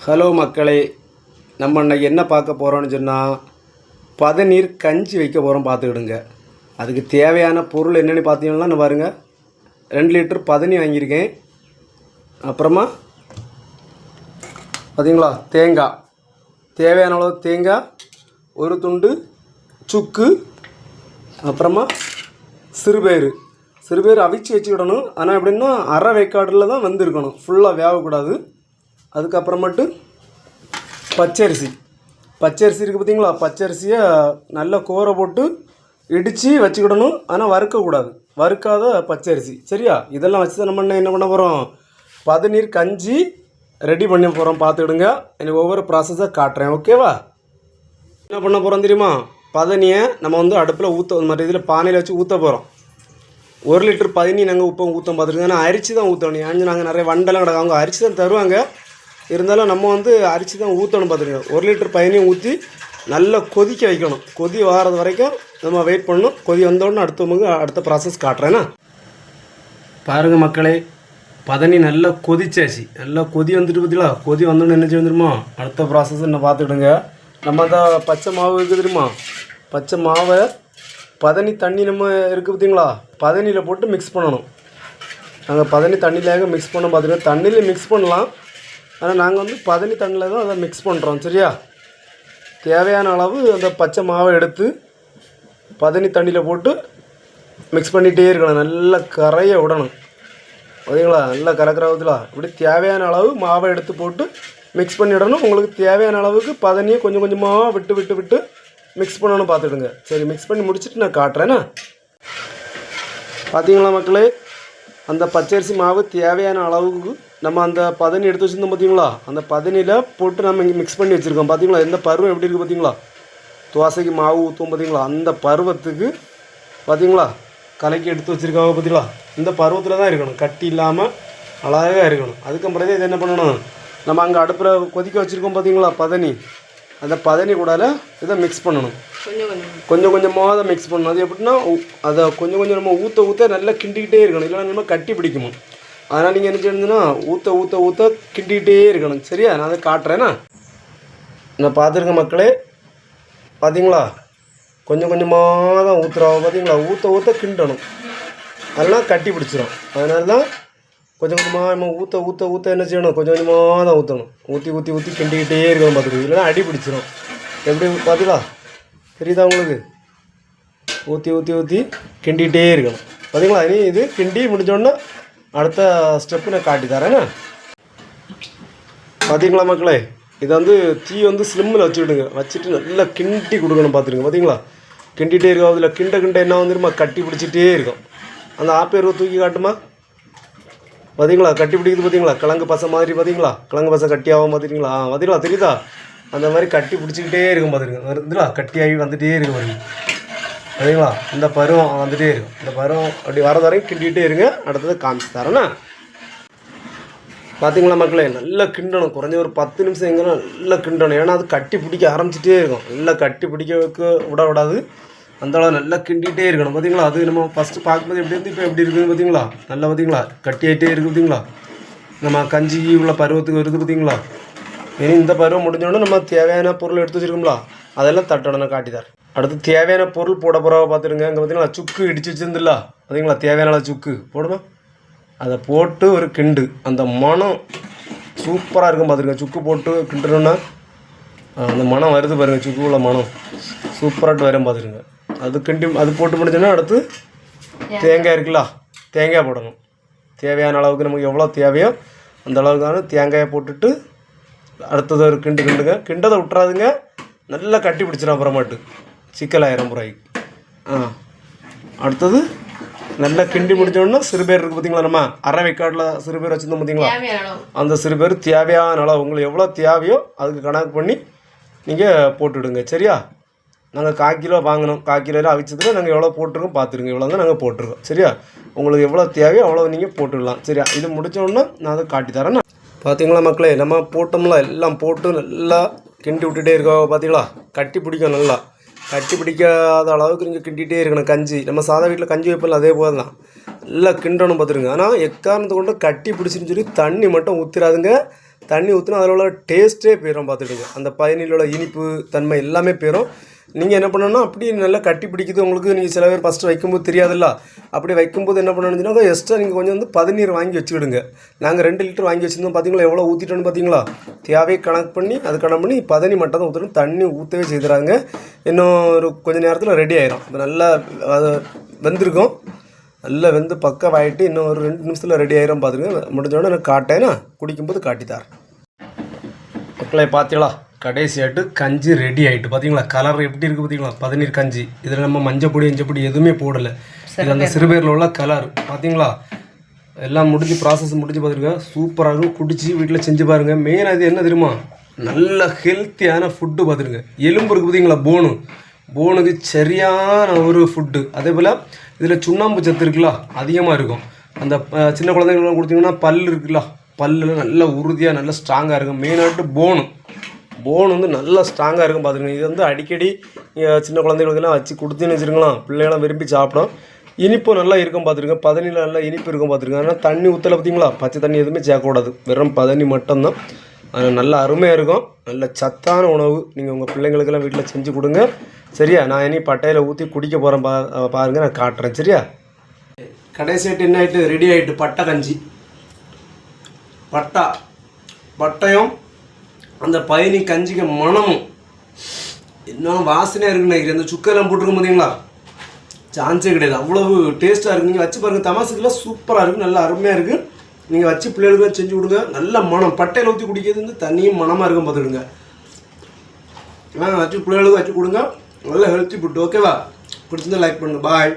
Hello மக்களே, நம்ம இன்னைக்கு என்ன பார்க்க போகிறோம்னு சொன்னால் பதநீர் கஞ்சி வைக்க போகிறோம். பார்த்துக்கிடுங்க. அதுக்கு தேவையான பொருள் என்னென்னு பார்த்தீங்கன்னா பாருங்கள், 2 லிட்டர் பதநீர் வாங்கியிருக்கேன். அப்புறமா பார்த்தீங்களா தேங்காய், தேவையான அளவு தேங்காய், ஒரு துண்டு சுக்கு, அப்புறமா சிறுபயிறு அவிச்சு வச்சுக்கிடணும். ஆனால் எப்படின்னா அரை வேக்காடில் தான் வந்திருக்கணும், ஃபுல்லாக வேகக்கூடாது. அதுக்கப்புறமேட்டு பச்சரிசி இருக்குது பார்த்தீங்களா, பச்சரிசியை நல்லா கோரை போட்டு இடித்து வச்சுக்கிடணும். ஆனால் வறுக்கக்கூடாது, வறுக்காத பச்சரிசி. சரியா? இதெல்லாம் வச்சு தான் நம்ம என்ன பண்ண போகிறோம், பதநீர் கஞ்சி ரெடி பண்ண போகிறோம். பார்த்துக்கிடுங்க. எனக்கு ஒவ்வொரு ப்ராசஸாக காட்டுறேன். ஓகேவா? என்ன பண்ண போகிறோம் தெரியுமா, பதனியை நம்ம அடுப்பில் ஊற்ற மாதிரி இதில் பானையில் வச்சு ஊற்ற போகிறோம். 1 லிட்டர் பதனி நாங்கள் உப்பை ஊற்ற பார்த்துருக்கோம். ஆனால் அரிசி தான் ஊற்றணும். ஏன்னு நாங்கள் நிறைய வண்டெல்லாம் கிடக்கு, அவங்க அரிசி தான் தருவாங்க. இருந்தாலும் நம்ம அரிசி தான் ஊற்றணும். பார்த்துருக்கோம். 1 லிட்டர் பதனியும் ஊற்றி நல்லா கொதிக்க வைக்கணும். கொதி வாரது வரைக்கும் நம்ம வெயிட் பண்ணணும். கொதி வந்தோடனே அடுத்த ப்ராசஸ் காட்டுறேன்னா பாருங்கள் மக்களே. பதனி நல்லா கொதிச்சாச்சு, நல்லா கொதி வந்துட்டு பார்த்தீங்களா. கொதி வந்தோடனே என்ன செய்ய வந்துருமா, அடுத்த ப்ராசஸ் என்ன பார்த்துக்கிடுங்க. நம்ம தான் பச்சை மாவு இருக்குது தெரியுமா, பச்சை மாவை பதனி தண்ணி நம்ம இருக்குது பார்த்தீங்களா, பதனியில் போட்டு மிக்ஸ் பண்ணணும். நாங்கள் பதனி தண்ணியிலேயே மிக்ஸ் பண்ண பார்த்துருக்கோம். தண்ணியில் மிக்ஸ் பண்ணலாம், ஆனால் நாங்கள் பதனி தண்ணியில் தான் அதை மிக்ஸ் பண்ணுறோம். சரியா? தேவையான அளவு அந்த பச்சை மாவை எடுத்து பதனி தண்ணியில் போட்டு மிக்ஸ் பண்ணிகிட்டே இருக்கணும். நல்லா கரைய விடணும். பார்த்தீங்களா, நல்லா கறக்கிறதுல இப்படி தேவையான அளவு மாவை எடுத்து போட்டு மிக்ஸ் பண்ணிடணும். உங்களுக்கு தேவையான அளவுக்கு பதனியை கொஞ்சம் கொஞ்சமாக விட்டு மிக்ஸ் பண்ணணும். பார்த்துடுங்க. சரி, மிக்ஸ் பண்ணி முடிச்சுட்டு நான் காட்டுறேன்னா. பார்த்தீங்களா மக்களே, அந்த பச்சரிசி மாவு தேவையான அளவுக்கு நம்ம அந்த பதனி எடுத்து வச்சுருந்தோம் பார்த்தீங்களா, அந்த பதனியில் போட்டு நம்ம இங்கே மிக்ஸ் பண்ணி வச்சுருக்கோம். பார்த்தீங்களா, எந்த பருவம் எப்படி இருக்குது பார்த்தீங்களா, தோசைக்கு மாவு ஊற்றுவோம் பார்த்தீங்களா, அந்த பருவத்துக்கு பார்த்தீங்களா கலக்கி எடுத்து வச்சுருக்காங்க. பார்த்தீங்களா, இந்த பருவத்தில் தான் இருக்கணும், கட்டி இல்லாமல் அழகாக இருக்கணும். அதுக்கப்புறம் இது என்ன பண்ணணும், நம்ம அங்கே அடுப்பில் கொதிக்க வச்சுருக்கோம் பார்த்தீங்களா பதனி, அந்த பதனி கூட இதை மிக்ஸ் பண்ணணும். கொஞ்சம் கொஞ்சமாக அதை மிக்ஸ் பண்ணணும். அது எப்படின்னா அதை கொஞ்சம் கொஞ்சம் நம்ம ஊற்ற நல்லா கிண்டிக்கிட்டே இருக்கணும், இல்லைன்னா நம்ம கட்டி பிடிக்குமா. அதனால் நீங்கள் என்ன செய்யணும்னா ஊற்ற கிண்டிக்கிட்டே இருக்கணும். சரியா? நான் அதை காட்டுறேன்னா. நான் பார்த்துருக்கேன் மக்களே. பார்த்தீங்களா, கொஞ்சம் கொஞ்சமாக தான் ஊற்றுறோம். பார்த்தீங்களா, ஊற்ற கிண்டணும், அதெல்லாம் கட்டி பிடிச்சிடும். அதனால தான் கொஞ்சம் கொஞ்சமாக நம்ம ஊற்ற என்ன செய்யணும், கொஞ்சம் கொஞ்சமாக தான் ஊற்றணும். ஊற்றி கிண்டிக்கிட்டே இருக்கணும். பார்த்துருக்கு, இல்லைன்னா அடி பிடிச்சிடும். எப்படி பார்த்தீங்களா, தெரியுதா உங்களுக்கு? ஊற்றி கிண்டிகிட்டே இருக்கணும். பார்த்தீங்களா? இனி இது கிண்டி முடிஞ்சோடனே அடுத்த ஸ்டெப்பு நான் காட்டி தரேன்னா. பார்த்தீங்களா மக்களே, இதை தீ ஸ்லிம்மில் வச்சுக்கிடுங்க. வச்சுட்டு நல்லா கிண்டி கொடுக்கணும். பார்த்துருங்க. பார்த்தீங்களா, கிண்டிகிட்டே இருக்கும். அதில் கிண்ட என்ன வந்துருமா, கட்டி பிடிச்சிட்டே இருக்கும். அந்த ஆப்பேருவை தூக்கி காட்டுமா. பார்த்தீங்களா, கட்டி பிடிக்குது. பார்த்தீங்களா, கிழங்கு பசை மாதிரி. பார்த்தீங்களா, கிழங்கு பசை கட்டியாகும். பார்த்துருங்களா? பார்த்தீங்களா, தெரியுதா, அந்த மாதிரி கட்டி பிடிச்சிக்கிட்டே இருக்கும். பார்த்துருங்க, வருதுங்களா, கட்டியாகி வந்துகிட்டே இருக்கும். பாருங்க. சரிங்களா, இந்த பருவம் வந்துகிட்டே இருக்கும். இந்த பருவம் அப்படி வரது வரைக்கும் கிண்டிகிட்டே இருங்க. அடுத்தது காமிச்சு தரேன்னா. பார்த்தீங்களா மக்களே, நல்லா கிண்டணும். குறைஞ்ச ஒரு 10 நிமிஷம் எங்கன்னா நல்லா கிண்டணும். ஏன்னா அது கட்டி பிடிக்க ஆரம்பிச்சிட்டே இருக்கும். நல்லா கட்டி பிடிக்க விடாது. அந்தளவு நல்லா கிண்டிகிட்டே இருக்கணும். பார்த்தீங்களா, அது நம்ம ஃபஸ்ட்டு பார்க்கும்போது எப்படி இருந்து இப்போ எப்படி இருக்குது பார்த்தீங்களா, நல்லா பார்த்தீங்களா கட்டி ஆகிட்டே இருக்குது. பார்த்தீங்களா, நம்ம கஞ்சி உள்ள பருவத்துக்கு வருது. பார்த்தீங்களா, இனி இந்த பருவம் முடிஞ்சோடனே நம்ம தேவையான பொருள் எடுத்து வச்சுருக்கோம்ல, அதெல்லாம் தட்டணும். நான் காட்டிதார். அடுத்து தேவையான பொருள் போட போகிறவ பார்த்துருங்க. இங்கே பார்த்தீங்களா, சுக்கு இடிச்சு வச்சுருந்துல, பார்த்தீங்களா, தேவையான சுக்கு போடுமா, அதை போட்டு ஒரு கிண்டு. அந்த மனம் சூப்பராக இருக்கும். பார்த்துருங்க, சுக்கு போட்டு கிண்டுறோன்னா அந்த மனம் வருது பாருங்கள், சுக்கு உள்ள மனம் சூப்பராகிட்டு வரும். பார்த்துருங்க, அது கிண்டி அது போட்டு முடிஞ்சோன்னா அடுத்து தேங்காய் இருக்குல்ல, தேங்காய் போடணும். தேவையான அளவுக்கு நமக்கு எவ்வளோ தேவையோ அந்த அளவுக்கான தேங்காயை போட்டுட்டு அடுத்தது ஒரு கிண்டுங்க. கிண்டதை விட்டுறாதுங்க, நல்லா கட்டி பிடிச்சிடும். அப்புறமாட்டு சிக்கலாயிரம் புறாய்க்கு. அடுத்தது நல்லா கிண்டி முடிச்சோன்னா சிறுபேர் இருக்குது பார்த்தீங்களா, நம்ம அரை வைக்காட்டில் சிறுபேர் வச்சுருந்தோம் பார்த்தீங்களா, அந்த சிறுபேர் தேவையான அளவு உங்களுக்கு எவ்வளோ தேவையோ அதுக்கு கணக்கு பண்ணி நீங்கள் போட்டுவிடுங்க. சரியா? நாங்கள் 1/4 கிலோ வாங்கினோம். 1/4 கிலோவில் அவிச்சதில் நாங்கள் எவ்வளோ போட்டிருக்கோம் பார்த்துருங்க. இவ்வளோ தான் நாங்கள் போட்டிருக்கோம். சரியா? உங்களுக்கு எவ்வளோ தேவையோ அவ்வளோ நீங்கள் போட்டுடலாம். சரியா? இது முடித்தோடனே நான் அதை காட்டி தரேன். பார்த்தீங்களா மக்களே, நம்ம போட்டோம்ல, எல்லாம் போட்டு நல்லா கிண்டி விட்டுட்டே இருக்கோம். பார்த்தீங்களா, கட்டி பிடிக்கும். நல்லா கட்டி பிடிக்காத அளவுக்கு நீங்கள் கிண்டிகிட்டே இருக்கணும். கஞ்சி நம்ம சாதா வீட்டில் கஞ்சி வைப்போம், அதே போல் தான் நல்லா கிண்டணும். பார்த்துருங்க. ஆனால் எக்காரணத்தை கொண்டு கட்டி பிடிச்சின்னு சொல்லி தண்ணி மட்டும் ஊற்றிடாதுங்க. தண்ணி ஊற்றினா அதில் உள்ள டேஸ்ட்டே போயிடும் பார்த்துடுங்க. அந்த பயனில் உள்ள இனிப்பு தன்மை எல்லாமே போயிடும். நீங்கள் என்ன பண்ணணும்னா அப்படி நல்லா கட்டி பிடிக்குது உங்களுக்கு. நீங்கள் சில பேர் ஃபஸ்ட்டு வைக்கும்போது தெரியாதுல்ல, அப்படி வைக்கும்போது என்ன பண்ணணும்னா எக்ஸ்ட்ரா நீங்கள் கொஞ்சம் வந்து பதநீர் வாங்கி வச்சுக்கிடுங்க. நாங்கள் 2 லிட்டர் வாங்கி வச்சுருந்தோம். பார்த்தீங்களா எவ்வளோ ஊற்றிட்டோன்னு பார்த்தீங்களா? தேவையை கணக்கு பண்ணி அது கணக்கு பண்ணி பதனி மட்டும் தான் ஊற்றணும். தண்ணி ஊற்றவே செய்கிறாங்க. இன்னும் ஒரு கொஞ்சம் நேரத்தில் ரெடி ஆயிரும். இப்போ நல்லா அது வெந்திருக்கும். நல்லா வெந்து பக்கமாகிட்டு இன்னும் ஒரு 2 நிமிஷத்தில் ரெடி ஆயிரும். பார்த்துருங்க. முடிஞ்சோடனே எனக்கு காட்டேன்னா குடிக்கும்போது காட்டித்தார். மக்களை பார்த்தீங்களா, கடைசியாட்டு கஞ்சி ரெடி ஆகிட்டு. பார்த்தீங்களா கலர் எப்படி இருக்குது பார்த்தீங்களா? பதநீர் கஞ்சி. இதில் நம்ம மஞ்சப்பொடி இஞ்சப்பொடி எதுவுமே போடலை. இது அந்த சிறுபேரில் உள்ள கலர் பார்த்தீங்களா? எல்லாம் முடிஞ்சு ப்ராசஸ் முடிஞ்சு பார்த்துருங்க. சூப்பராக இருக்கும். குடிச்சு வீட்டில் செஞ்சு பாருங்கள். மெயினாக இது என்ன தெரியுமா? நல்ல ஹெல்த்தியான ஃபுட்டு பார்த்துருங்க. எலும்பு இருக்குது பார்த்தீங்களா? போனுக்கு சரியான ஒரு ஃபுட்டு. அதே போல் இதில் சுண்ணாம்பு சத்து இருக்குல்ல அதிகமாக இருக்கும். அந்த சின்ன குழந்தைங்களுக்கு கொடுத்தீங்கன்னா பல் இருக்குல்ல, பல்லில் நல்ல உறுதியாக நல்ல ஸ்ட்ராங்காக இருக்கும். மெயினாகிட்டு போன் வந்து நல்லா ஸ்ட்ராங்காக இருக்கும் பார்த்துருங்க. இது வந்து அடிக்கடி சின்ன குழந்தைகளுக்கெல்லாம் வச்சு கொடுத்துன்னு வச்சுருக்கலாம். பிள்ளைகளாம் விரும்பி சாப்பிடும். இனிப்பும் நல்லா இருக்கும் பார்த்துருங்க. பதனியில் நல்லா இனிப்பு இருக்கும் பார்த்துருங்க. ஆனால் தண்ணி ஊற்றலை பார்த்தீங்களா? பச்சை தண்ணி எதுவுமே சேர்க்கக்கூடாது. வெறும் பதனி மட்டும்தான். அது நல்ல அருமையாக இருக்கும். நல்ல சத்தான உணவு. நீங்கள் உங்கள் பிள்ளைங்களுக்கெல்லாம் வீட்டில் செஞ்சு கொடுங்க. சரியா? நான் இனி பட்டையில் ஊற்றி குடிக்க போகிறேன். பாருங்கள், நான் காட்டுறேன். சரியா? கடைசியாட்டு என்ன ஆகிட்டு ரெடி ஆகிட்டு பட்டை கஞ்சி. பட்டையும் அந்த பயணி கஞ்சிக்கு மனமும் இன்னும் வாசனையாக இருக்குன்னு நினைக்கிறேன். அந்த சுக்கெல்லாம் போட்டுருக்கும் பார்த்தீங்களா? சான்ஸே கிடையாது. அவ்வளவு டேஸ்ட்டாக இருக்குது. நீங்கள் வச்சு பாருங்கள். தமாசுக்கெல்லாம் சூப்பராக இருக்குது. நல்லா அருமையாக இருக்குது. நீங்கள் வச்சு பிள்ளைகளுக்கு செஞ்சு கொடுங்க. நல்ல மனம். பட்டையில் ஊற்றி குடிக்கிறது வந்து தனியும் மனமாக இருக்கும் பார்த்துடுங்க. வச்சு பிள்ளைகளுக்கு வச்சு கொடுங்க. நல்ல ஹெல்த்தி ஃபுட். ஓகேவா? பிடிச்சிருந்தா லைக் பண்ணுங்கள். பாய்.